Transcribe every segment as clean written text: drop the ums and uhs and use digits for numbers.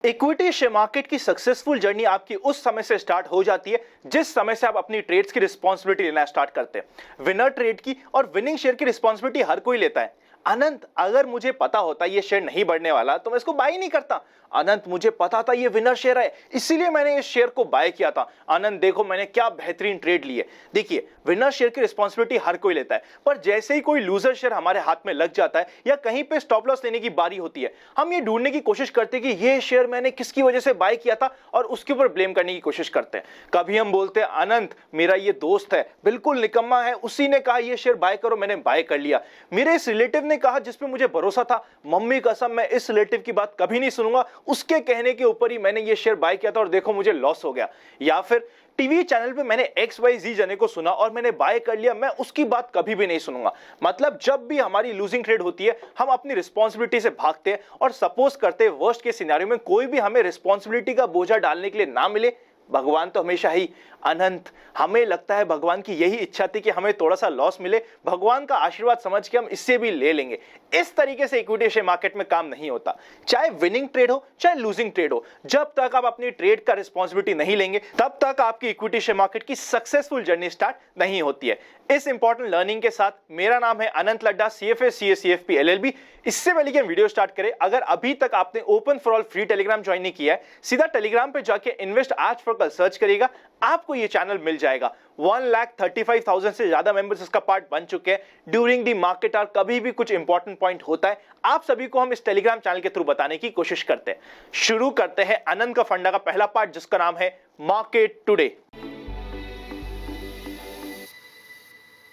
Equity share market की successful journey आपकी उस समय से स्टार्ट हो जाती है जिस समय से आप अपनी ट्रेड्स की रिस्पॉन्सिबिलिटी लेना स्टार्ट करते हैं। विनर ट्रेड की और विनिंग शेयर की रिस्पॉन्सिबिलिटी हर कोई लेता है। अनंत, अगर मुझे पता होता ये शेयर नहीं बढ़ने वाला तो मैं इसको बाय नहीं करता। अनंत, मुझे पता था ये विनर शेयर है इसीलिए मैंने इस शेयर को बाय किया था। अनंत, देखो मैंने क्या बेहतरीन ट्रेड ली है। देखिए, विनर शेयर की रिस्पॉन्सिबिलिटी हर कोई लेता है, पर जैसे ही कोई लूजर शेयर हमारे हाथ में लग जाता है या कहीं पे स्टॉप लॉस लेने की बारी होती है, हम ये ढूंढने की कोशिश करते हैं कि ये शेयर मैंने किसकी वजह से बाय किया था और उसके ऊपर ब्लेम करने की कोशिश करते हैं। कभी हम बोलते हैं अनंत, मेरा ये दोस्त है बिल्कुल निकम्मा है, उसी ने कहा ये शेयर बाय करो, मैंने बाय कर लिया। मेरे इस रिलेटिव ने कहा जिस पे मुझे भरोसा था, मम्मी कसम मैं इस रिलेटिव की बात कभी नहीं सुनूंगा, उसके कहने के ऊपर ही मैंने ये शेयर बाय किया था और देखो मुझे लॉस हो गया। या फिर टीवी चैनल पे मैंने XYZ जने को सुना और मैंने बाय कर लिया, मैं उसकी बात कभी भी नहीं सुनूंगा। मतलब जब भी हमारी लूजिंग ट्रेड होती है हम अपनी रिस्पॉन्सिबिलिटी से भागते हैं और सपोज करते हैं वर्स्ट के सिनेरियो में कोई भी हमें रिस्पॉन्सिबिलिटी का बोझा डालने के लिए ना मिले। भगवान तो हमेशा ही अनंत, हमें लगता है भगवान की यही इच्छा थी कि हमें थोड़ा सा लॉस मिले, भगवान का आशीर्वाद समझ के हम इससे भी ले लेंगे। इस तरीके से इक्विटी शेयर मार्केट में काम नहीं होता। चाहे विनिंग ट्रेड हो चाहे लूजिंग ट्रेड हो, जब तक आप अपनी ट्रेड का रिस्पॉन्सिबिलिटी नहीं लेंगे तब तक आपकी इक्विटी शेयर मार्केट की सक्सेसफुल जर्नी स्टार्ट नहीं होती है। इस इंपॉर्टेंट लर्निंग के साथ मेरा नाम है अनंत Ladda, CFA CA CFP LLB। इससे पहले कि हम वीडियो स्टार्ट करें, अगर अभी तक आपने open for all free Telegram join नहीं किया है, सीधा टेलीग्राम पे जाके इन्वेस्ट आज फॉर कल सर्च करिएगा, आपको ये चैनल मिल जाएगा। 1,35,000 से ज्यादा मेंबर्स इसका पार्ट बन चुके हैं। ड्यूरिंग दी मार्केट आवर कभी भी कुछ इंपॉर्टेंट पॉइंट होता है, आप सभी को हम इस टेलीग्राम चैनल के थ्रू बताने की कोशिश करते हैं। शुरू करते हैं अनंत का फंडा का पहला पार्ट जिसका नाम है मार्केट टुडे।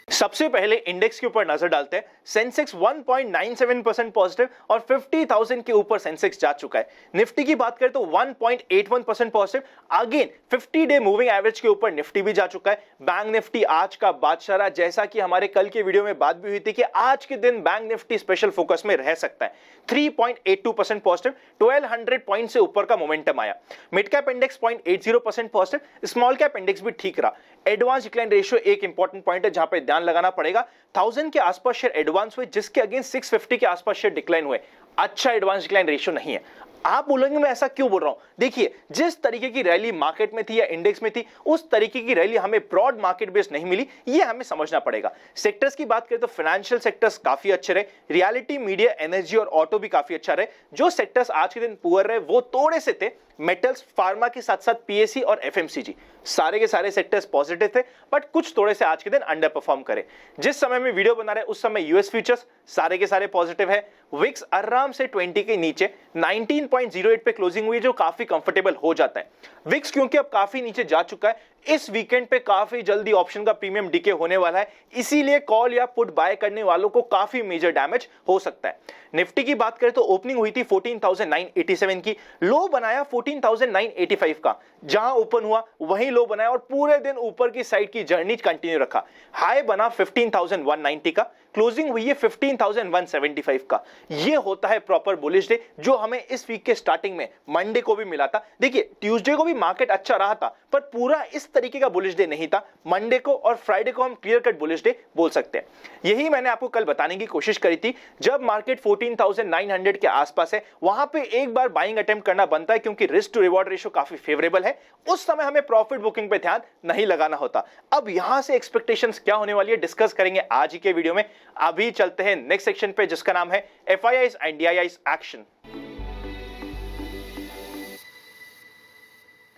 सबसे पहले इंडेक्स के ऊपर नजर डालते हैं। सेंसेक्स 1.97% पॉजिटिव और 50,000 के ऊपर सेंसेक्स जा चुका है। निफ्टी की बात करें तो 1.81% positive, again 50 day moving average के ऊपर निफ्टी भी जा चुका है। बैंक निफ्टी आज का बादशाह रहा, जैसा कि हमारे कल के वीडियो में बात भी हुई थी कि आज के दिन बैंक निफ्टी स्पेशल फोकस में रह सकता है। 3.82% पॉजिटिव, 1200 पॉइंट से ऊपर का मोमेंटम आया। Mid cap index 0.80% positive, small cap index भी ठीक रहा। एडवांस डिक्लाइन रेशियो एक इंपॉर्टेंट पॉइंट है जहां पे ध्यान लगाना पड़ेगा। 1000 के आसपास शेयर एडवांस हुए जिसके अगेंस्ट 650 के आसपास शेयर डिक्लाइन हुए। अच्छा एडवांस डिक्लाइन रेशियो नहीं है। आप बोलेंगे मैं ऐसा क्यों बोल रहा हूं? देखिए, जिस तरीके की रैली मार्केट में थी या इंडेक्स में थी, उस तरीके की रैली हमें ब्रॉड मार्केट बेस नहीं मिली, ये हमें समझना पड़ेगा। सेक्टर्स की बात करें तो फाइनेंशियल सेक्टर्स काफी अच्छे रहे, रियलिटी, मीडिया, एनर्जी और ऑटो भी काफी अच्छा रहे। जो सेक्टर्स आज के दिन पुअर रहे वो थोड़े से थे मेटल्स, फार्मा के साथ साथ PSE और FMCG। सारे के सारे सेक्टर्स पॉजिटिव थे, बट कुछ थोड़े से आज के दिन अंडर परफॉर्म करे। जिस समय में वीडियो बना रहे उस समय यूएस फ्यूचर्स सारे के सारे पॉजिटिव है। विक्स आराम से 20 के नीचे 19.08 पे क्लोजिंग हुई, जो काफी कंफर्टेबल हो जाता है। विक्स क्योंकि अब काफी नीचे जा चुका है, इस वीकेंड पे काफी जल्दी ऑप्शन का प्रीमियम डीके होने वाला है, इसीलिए कॉल या पुट बाय करने वालों को काफी मेजर डैमेज हो सकता है। निफ्टी की बात करें तो ओपनिंग हुई थी 14,987 की, लो बनाया 14,985 का, जहां ओपन हुआ वहीं लो बनाया और पूरे दिन ऊपर की साइड की जर्नी कंटिन्यू रखा। हाई बना 15,190 का, क्लोजिंग हुई है 15,175 का। यह होता है प्रॉपर बुलिश डे जो हमें इस वीक के स्टार्टिंग में मंडे को भी मिला था। देखिए, ट्यूसडे को भी मार्केट अच्छा रहा था पर पूरा इस तरीके का बुलिश डे नहीं था। मंडे को और फ्राइडे को हम क्लियर कट बुलिश डे बोल सकते हैं। यही मैंने आपको कल बताने की कोशिश करी थी। जब मार्केट 14,900 के आसपास है वहां पे एक बार बाइंग अटेम्प्ट करना बनता है क्योंकि रिस्क टू रिवॉर्ड रेशियो काफी फेवरेबल है। उस समय हमें प्रॉफिट बुकिंग पे ध्यान नहीं लगाना होता। अब यहां से एक्सपेक्टेशंस क्या होने वाली है डिस्कस करेंगे आज ही के वीडियो में। अभी चलते हैं नेक्स्ट सेक्शन पे जिसका नाम है FIIs एंड DIIs एक्शन।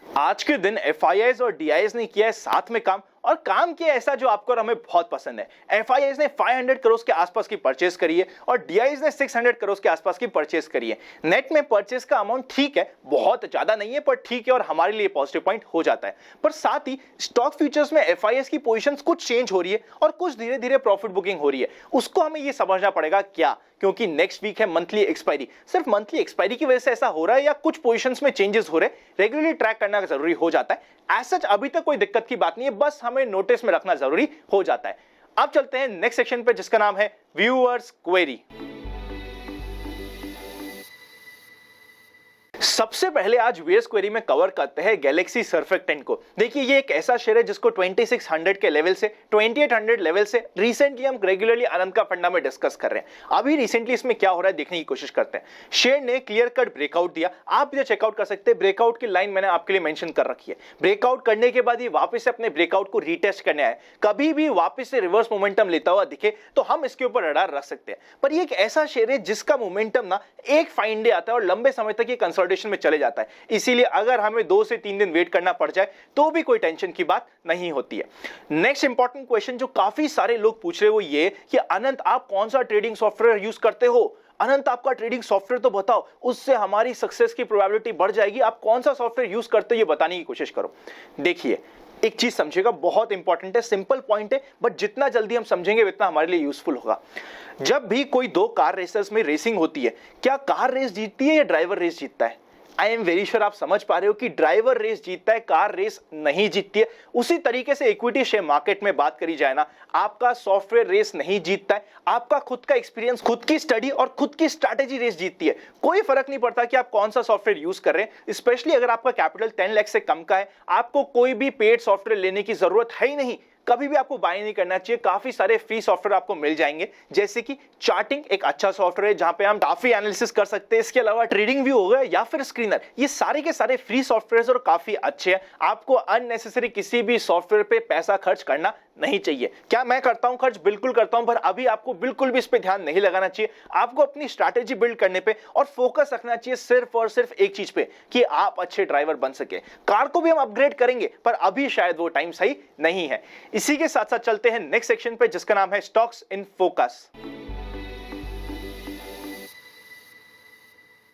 आज के दिन FIIs और DIIs ने किया है साथ में काम, और काम किया ऐसा जो आपको और हमें बहुत पसंद है। FIIs ने 500 करोड़ के आसपास की परचेस करी है और DIIs ने 600 करोड़ के आसपास की परचेस करी है। नेट में परचेस का अमाउंट ठीक है, बहुत ज्यादा नहीं है पर ठीक है और हमारे लिए पॉजिटिव पॉइंट हो जाता है। पर साथ ही स्टॉक फ्यूचर्स में FIIs की पोजीशंस कुछ चेंज हो रही है और कुछ धीरे धीरे प्रॉफिट बुकिंग हो रही है। उसको हमें ये समझना पड़ेगा क्या, क्योंकि नेक्स्ट वीक है मंथली एक्सपायरी। सिर्फ मंथली एक्सपायरी की वजह से ऐसा हो रहा है या कुछ पोजीशंस में चेंजेस हो रहे हैं, रेगुलरली ट्रैक करना जरूरी हो जाता है। एज सच अभी तक कोई दिक्कत की बात नहीं है, बस हमें नोटिस में रखना जरूरी हो जाता है। अब चलते हैं नेक्स्ट सेक्शन पे जिसका नाम है व्यूअर्स क्वेरी। सबसे पहले आज वीएस क्वेरी में कवर करते हैं गैलेक्सी सर्फेक्टेंट को। देखिए ये एक ऐसा शेयर है जिसको 2600 के लेवल से 2800 लेवल से रिसेंटली हम रेगुलरली आनंद का फंडा में डिस्कस कर रहे हैं। अभी रिसेंटली इसमें क्या हो रहा है देखने की कोशिश करते हैं। शेयर ने क्लियर कट ब्रेकआउट दिया, आप इसे चेकआउट कर सकते हैं। ब्रेकआउट की लाइन मैंने आपके लिए मेंशन कर रखी है। ब्रेकआउट करने के बाद ये वापस से अपने ब्रेकआउट को रीटेस्ट करने आए। कभी भी वापस से रिवर्स मोमेंटम लेता हुआ दिखे तो हम इसके ऊपर रडार रख सकते हैं। पर ये एक ऐसा शेयर है जिसका मोमेंटम ना एक फाइन डे आता है और लंबे समय तक ये कंसोलिडेशन में चले जाता है। इसीलिए अगर हमें 2 से 3 दिन वेट करना पड़ जाए तो भी कोई टेंशन की बात नहीं होती है। नेक्स्ट इंपॉर्टेंट क्वेश्चन जो काफी सारे लोग पूछ रहे हैं वो ये कि अनंत आप कौन सा ट्रेडिंग सॉफ्टवेयर यूज करते हो? अनंत आपका ट्रेडिंग सॉफ्टवेयर तो बताओ, उससे हमारी सक्सेस की प्रोबेबिलिटी बढ़ जाएगी। आप कौन सा सॉफ्टवेयर यूज करते हो ये बताने की कोशिश करो। देखिए एक चीज समझिएगा, बहुत इंपॉर्टेंट है, सिंपल पॉइंट है, बट जितना जल्दी हम समझेंगे उतना हमारे लिए यूजफुल होगा। जब भी कोई 2 कार रेसर्स में रेसिंग होती है, क्या कार रेस जीतती है या ड्राइवर रेस जीतता है? आई एम वेरी श्योर आप समझ पा रहे हो कि ड्राइवर रेस जीतता है, कार रेस नहीं जीतती है। उसी तरीके से इक्विटी शेयर मार्केट में बात करी जाए ना, आपका सॉफ्टवेयर रेस नहीं जीतता है, आपका खुद का एक्सपीरियंस, खुद की स्टडी और खुद की स्ट्रैटेजी रेस जीतती है। कोई फर्क नहीं पड़ता कि आप कौन सा सॉफ्टवेयर यूज कर रहे हैं, स्पेशली अगर आपका कैपिटल 10 लाख से कम का है। आपको कोई भी पेड सॉफ्टवेयर लेने की जरूरत है ही नहीं, कभी भी आपको बाय नहीं करना चाहिए। काफी सारे फ्री सॉफ्टवेयर आपको मिल जाएंगे, जैसे कि चार्टिंग एक अच्छा सॉफ्टवेयर है जहां पे हम काफी एनालिसिस कर सकते हैं। इसके अलावा ट्रेडिंग व्यू हो गया या फिर स्क्रीनर, ये सारे के सारे फ्री सॉफ्टवेयर और काफी अच्छे हैं। आपको अननेसेसरी किसी भी सॉफ्टवेयर पे पैसा खर्च करना नहीं चाहिए। क्या मैं करता हूं खर्च? बिल्कुल करता हूं, पर अभी आपको बिल्कुल भी इस पे ध्यान नहीं लगाना चाहिए। आपको अपनी स्ट्रैटेजी बिल्ड करने पे और फोकस रखना चाहिए सिर्फ और सिर्फ एक चीज पे कि आप अच्छे ड्राइवर बन सके। कार को भी हम अपग्रेड करेंगे, पर अभी शायद वो टाइम सही नहीं है। इसी के साथ साथ चलते हैं नेक्स्ट सेक्शन पे जिसका नाम है स्टॉक्स इन फोकस।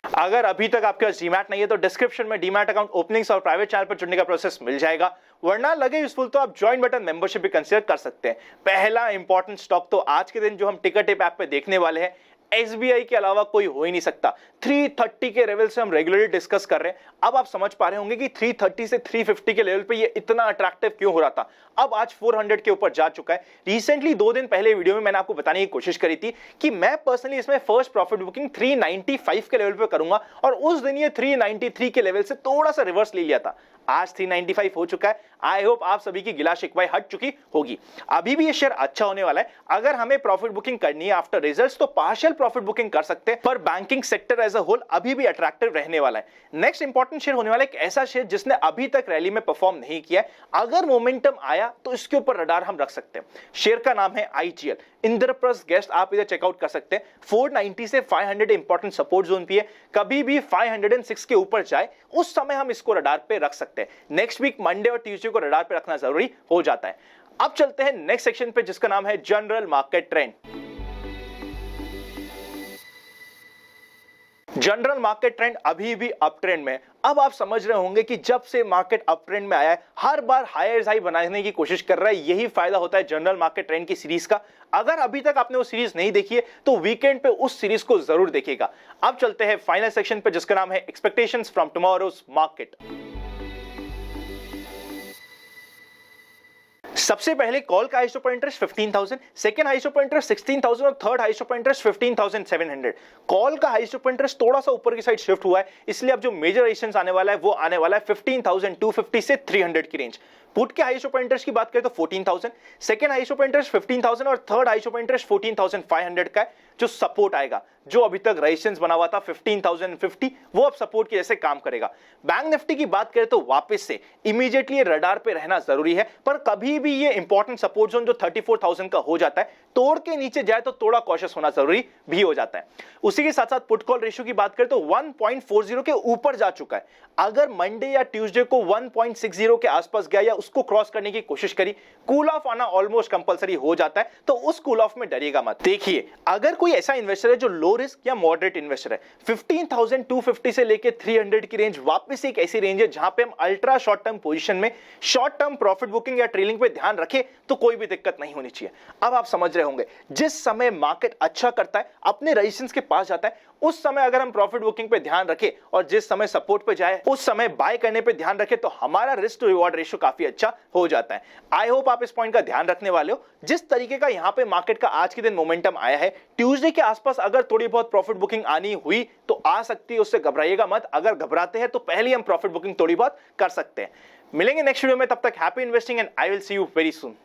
अगर अभी तक आपके पास डीमैट नहीं है तो डिस्क्रिप्शन में डीमैट अकाउंट ओपनिंग्स और प्राइवेट चैनल पर जुड़ने का प्रोसेस मिल जाएगा। वरना लगे यूजफुल तो आप ज्वाइन बटन मेंबरशिप भी कंसीडर कर सकते हैं। पहला इंपॉर्टेंट स्टॉक तो आज के दिन जो हम टिकर टिप ऐप पे देखने वाले हैं, एसबीआई के अलावा कोई हो ही नहीं सकता। 330 के लेवल से हम रेगुलरली डिस्कस कर रहे हैं। अब आप समझ पा रहे होंगे कि 330 से 350 के लेवल पे ये इतना अट्रैक्टिव क्यों हो रहा था। अब आज 400 के ऊपर जा चुका है। रिसेंटली 2 दिन पहले वीडियो में मैंने आपको बताने की कोशिश करी थी कि मैं पर्सनली इसमें फर्स्ट प्रॉफिट बुकिंग 395 के लेवल पे करूंगा, और उस दिन ये 393 के लेवल से थोड़ा सा रिवर्स ले लिया था। आज 395 हो चुका है। आई होप आप सभी की गिला शिकवाई हट चुकी होगी। अभी भी ये शेयर अच्छा होने वाला है। अगर हमें प्रॉफिट बुकिंग करनी है आफ्टर रिजल्ट्स तो पार्शियल प्रॉफिट बुकिंग कर सकते हैं, पर banking sector as a whole अभी भी अट्रैक्टिव रहने वाला है। नेक्स्ट इंपॉर्टेंट शेयर होने वाला है एक ऐसा शेयर जिसने अभी तक रैली में परफॉर्म नहीं किया है। अगर मोमेंटम आया तो इसके ऊपर रडार हम रख सकते हैं। शेयर का नाम है आईजीएल, इंद्रप्रस्थ गेस्ट। आप इधर चेकआउट कर सकते हैं। 490 से 500 इंपॉर्टेंट सपोर्ट जोन भी है। कभी भी 506 के ऊपर जाए उस समय हम इसको रडार पे रख सकते हैं। नेक्स्ट वीक मंडे और ट्यूसडे को रडार पे रखना जरूरी हो जाता है। अब चलते हैं नेक्स्ट सेक्शन पे जिसका नाम है general market trend. General market trend अभी भी अप ट्रेंड में। अब आप समझ रहे होंगे कि जब से मार्केट अप ट्रेंड में आया है हर बार हायर हाई बनाने की कोशिश कर रहा है। यही फायदा होता है जनरल मार्केट ट्रेंड की सीरीज का। अगर अभी तक आपने वो सीरीज नहीं देखी है तो वीकेंड पे उस सीरीज को जरूर देखिएगा। अब चलते हैं फाइनल सेक्शन पे जिसका नाम है एक्सपेक्टेशंस फ्रॉम टुमारोज मार्केट। सबसे पहले कॉल का highest open interest 15,000, second highest open interest 16,000 और third highest open interest 15,700। Call का हाईएस्ट ओपन इंटरेस्ट थोड़ा सा ऊपर की साइड शिफ्ट हुआ है, इसलिए अब जो मेजर रेजिस्टेंस आने वाला है वो आने वाला है 15,250 से 300 की रेंज। पुट के हाईएस्ट ओपन इंटरेस्ट की बात करें तो 14,000, सेकंड हाईएस्ट ओपन इंटरेस्ट 15,000 और थर्ड हाईएस्ट ओपन इंटरेस्ट 14,500 का है। जो सपोर्ट आएगा, जो अभी तक रेजिस्टेंस बना हुआ था 15,050, वो अब सपोर्ट के जैसे काम करेगा। बैंक निफ्टी की बात करें तो वापस से इमीडिएटली रडार पे रहना जरूरी है, पर कभी भी ये इंपॉर्टेंट सपोर्ट जोन जो 34,000 का हो जाता है तोड़ के नीचे जाए तो थोड़ा कॉशियस होना जरूरी भी हो जाता है। उसी के साथ साथ पुट कॉल रेशियो की बात करें तो 1.40 के ऊपर जा चुका है। अगर मंडे या ट्यूसडे को 1.60 के आसपास गया या उसको क्रॉस करने की कोशिश करी, कूल ऑफ आना ऑलमोस्ट कंपलसरी हो जाता है, तो उस कूल ऑफ में डरिएगा मत। देखिए अगर कोई ऐसा इन्वेस्टर है जो लो रिस्क या मॉडरेट इन्वेस्टर है, 15,250 से लेके 300 की रेंज वापस एक ऐसी रेंज है जहां पे हम अल्ट्रा शॉर्ट टर्म पोजीशन में शॉर्ट टर्म प्रॉफिट बुकिंग या ट्रेलिंग पे ध्यान रखें तो कोई भी दिक्कत नहीं होनी चाहिए। अब आप समझ रहे होंगे, जिस समय मार्केट अच्छा करता है, अपने रेजिस्टेंस के पास जाता है, उस समय अगर हम प्रॉफिट बुकिंग पे ध्यान रखें और जिस समय सपोर्ट पे जाए उस समय बाय करने पे ध्यान रखें तो हमारा रिस्क टू रिवॉर्ड रेशियो काफी अच्छा हो जाता है। आई होप आप इस पॉइंट का ध्यान रखने वाले हो। जिस तरीके का यहां पे मार्केट का आज के दिन मोमेंटम आया है, ट्यूसडे के आसपास अगर थोड़ी थोड़ी बहुत प्रॉफिट बुकिंग आनी हुई तो आ सकती है, उससे घबराइएगा मत। अगर घबराते हैं तो पहले हम प्रॉफिट बुकिंग थोड़ी बहुत कर सकते हैं। मिलेंगे नेक्स्ट वीडियो में, तब तक happy investing and I will see you very soon.